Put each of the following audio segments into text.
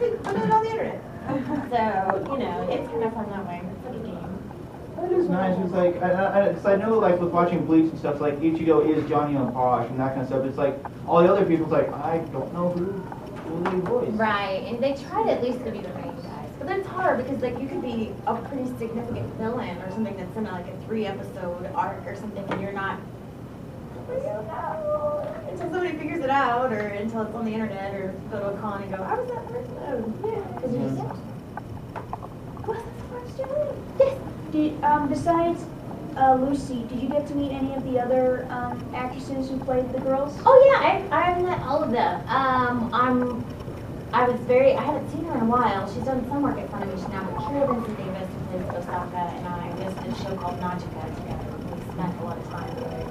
it, put it on the internet. So, you know, it's kind of fun that way. It's like a game. It is nice. It's like, cause I know like with watching Bleach and stuff, it's like Ichigo is Johnny on Posh and that kind of stuff. It's like all the other people, it's like, I don't know who they voice. Right, and they tried at least to be the main guys. But then it's hard because like you could be a pretty significant villain or something that's in like a 3-episode arc or something and you're not, you know, until somebody figures it out or until it's on the internet or go to a con and go, I was that person. Yeah, because you just, was this first Johnny? Yes. Besides Lucy, did you get to meet any of the other actresses who played the girls? Oh yeah, I met all of them. I haven't seen her in a while. She's done some work at Funimation now, but Kira Vincent Davis, who plays Osaka, and I just did a show called Najika together. We spent a lot of time together.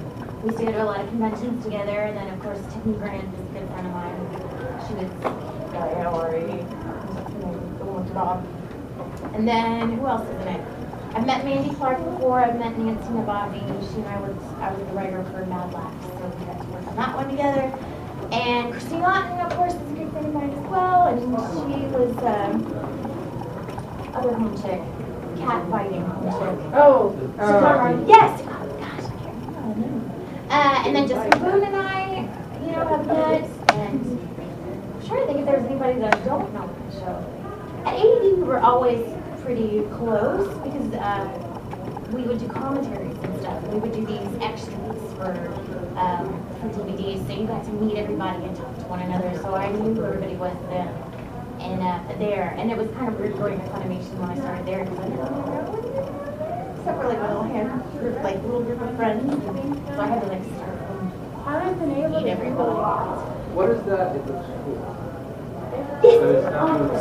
We used to go to a lot of conventions together, and then of course Tiffany Grant is a good friend of mine. She was the one with Bob. And then who else is in it? I've met Mandy Clark before. I've met Nancy Novotny. She and I was the writer for Mad Labs, so we got to work on that one together. And Christine Otten, of course, is a good friend of mine as well. And she was other home chick, cat fighting home chick. Oh, yes. Oh gosh, I can't remember her name. And then Jessica Boone and I, you know, have met. And I'm trying to think if there's anybody that I don't know on the show. At AED, we were always pretty close because we would do commentaries and stuff. We would do these extras for DVDs, so you got to meet everybody and talk to one another. So I knew who everybody was then and there, and it was kind of weird going to Funimation when I started there because I didn't know except for like my little little group of friends. So I had to like start from meet everybody. What is that in the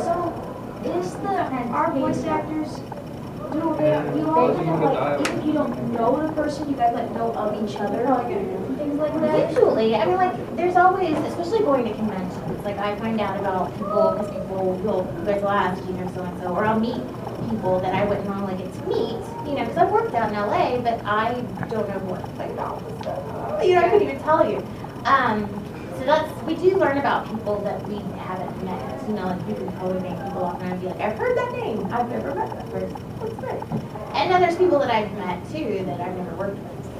school? Is our voice actors do you all kind of like, even if you don't know the person, you guys like know of each other, like and things like that? Usually, I mean, like, there's always, especially going to conventions, like, I find out about people, because people will, you guys will ask, you know, so-and-so, or I'll meet people that I wouldn't normally get to meet, you know, because I've worked out in LA, but I don't know what to play all this stuff. You know, I couldn't even tell you. So we do learn about people that we haven't met. You know, like you can totally make people walk around and be like, I've heard that name. I've never met that person. That's great. And then there's people that I've met too that I've never worked with. So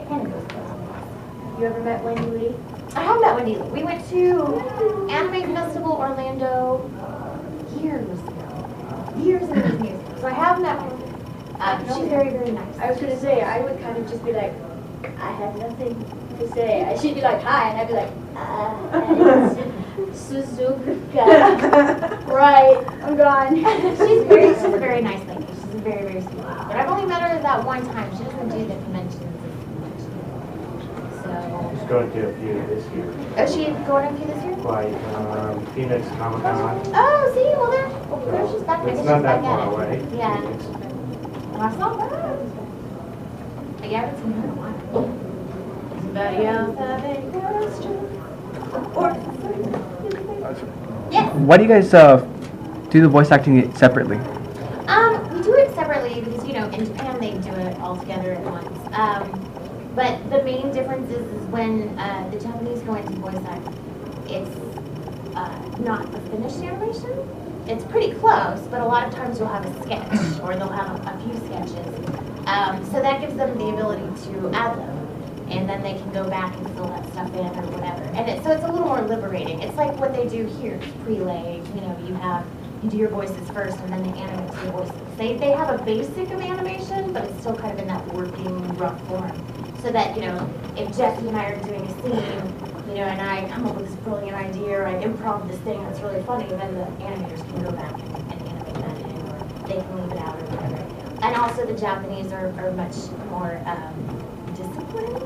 it kind of goes both. You ever met Wendy Lee? I have met Wendy Lee. We went to Anime Festival Orlando years ago. Years and years and years ago. So I have met her. She's very, very nice. I was going to say, I would kind of just be like, I have nothing to say. She'd be like, hi, and I'd be like, Suzuka. Right, I'm gone. She's a very nice lady. She's a very, very sweet lady. But I've only met her that one time. She doesn't do the conventions. So. She's going to a few this year. Is she going to a few this year? Like Phoenix Comic Con. Oh, see, well there she's back. It's not that far at away. It. Yeah. Well, that's not bad. I haven't seen her in a while. Anybody else have any questions? Yes. Why do you guys do the voice acting separately? We do it separately because, you know, in Japan they do it all together at once. But the main difference is when the Japanese go into voice act, it's not a finished animation. It's pretty close, but a lot of times you'll have a sketch or they'll have a few sketches. So that gives them the ability to add them. And then they can go back and fill that stuff in or whatever. And so it's a little more liberating. It's like what they do here, prelay. You know, you do your voices first and then they animate your voices. They have a basic of animation, but it's still kind of in that working rough form. So that, you know, if Jackie and I are doing a scene, you know, and I come up with this brilliant idea or I improv this thing that's really funny, then the animators can go back and animate that in, or they can leave it out or whatever. And also the Japanese are much more disciplined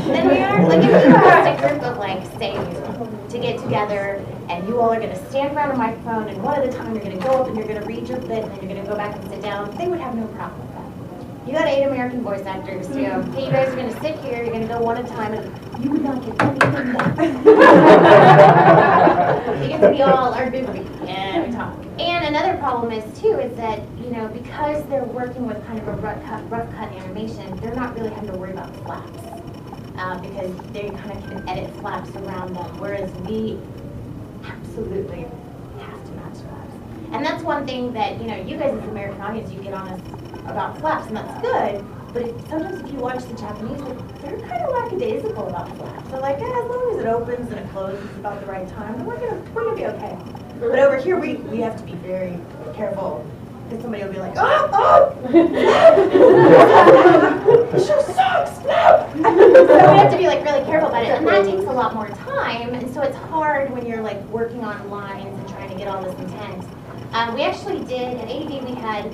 than we are. Like if you ask a group of like, say, to get together and you all are going to stand around a microphone and one at a time you're going to go up and you're going to read your bit and then you're going to go back and sit down, they would have no problem with that. You got 8 American voice actors, you know, hey, you guys are going to sit here, you're going to go one at a time, and you would not get anything done. Because we all are busy and we talk. And another problem is, too, is that, you know, because they're working with kind of a rough cut animation, they're not really having to worry about flaps. Because they kind of can edit flaps around them, whereas we absolutely have to one thing that, you guys as the American audience, you get on us about flaps, and that's good. But sometimes if you watch the Japanese, they're kind of lackadaisical about flaps. They're like, as long as it opens and it closes about the right time, we're gonna be okay. But over here, we have to be very careful. Because somebody will be like, oh! The show sucks! No! So we have to be like really careful about it, and that takes a lot more time, and so it's hard when you're like working on lines and trying to get all this intent. We actually did, at AD we had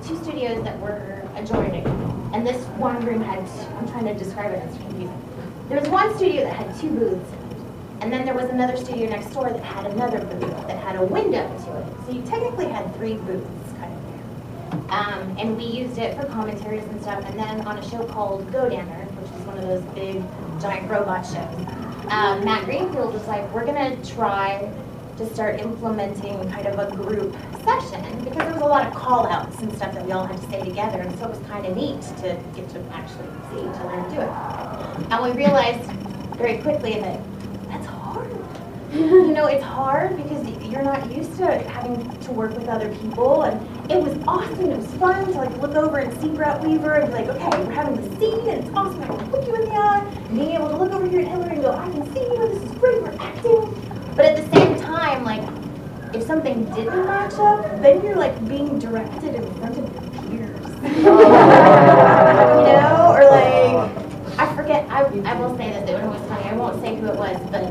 2 studios that were adjoining, and this one room had, I'm trying to describe it, it's confusing. There was one studio that had 2 booths, and then there was another studio next door that had another booth that had a window to it. So you technically had 3 booths. And we used it for commentaries and stuff, and then on a show called Go Danner, which is one of those big, giant robot shows, Matt Greenfield was like, we're going to try to start implementing kind of a group session, because there was a lot of call-outs and stuff that we all had to say together, and so it was kind of neat to get to actually see each other and do it. And we realized very quickly that that's hard. It's hard because you're not used to having to work with other people, and it was awesome. It was fun to like look over and see Brett Weaver and be like, okay, we're having the scene, and it's awesome. I can look you in the eye, and being able to look over here at Hillary and go, I can see you, this is great, we're acting. But at the same time, like, if something didn't match up, then you're like being directed in front of your peers. Or like, I forget, I will say this, it was funny, I won't say who it was, but